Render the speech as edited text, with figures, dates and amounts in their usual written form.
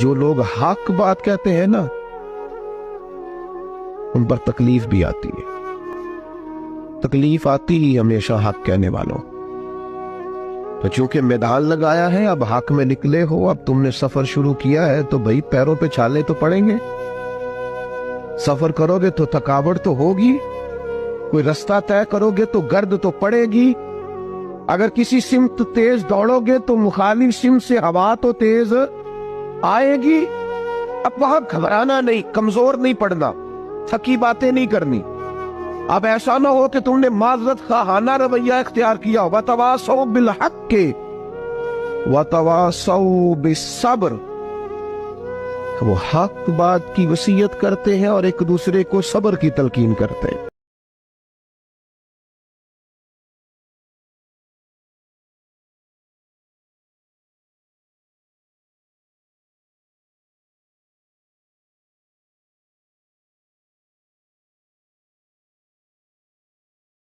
جو لوگ حق بات کہتے ہیں نا ان پر تکلیف بھی آتی ہے، تکلیف آتی ہی ہمیشہ حق کہنے والوں۔ تو چونکہ میدان لگایا ہے، اب حق میں نکلے ہو، اب تم نے سفر شروع کیا ہے تو بھئی پیروں پہ چھالے تو پڑیں گے۔ سفر کرو گے تو تھکاوٹ تو ہوگی، کوئی رستہ طے کرو گے تو گرد تو پڑے گی، اگر کسی سمت تیز دوڑو گے تو مخالف سمت سے ہوا تو تیز آئے گی۔ اب وہاں گھبرانا نہیں، کمزور نہیں پڑنا، تھکی باتیں نہیں کرنی۔ اب ایسا نہ ہو کہ تم نے معذرت خواہانہ رویہ اختیار کیا، وَتَوَاصَوْا بِالْحَقِّ وَتَوَاصَوْا بِالصَّبْرِ، وہ حق بات کی وصیت کرتے ہیں اور ایک دوسرے کو صبر کی تلقین کرتے ہیں۔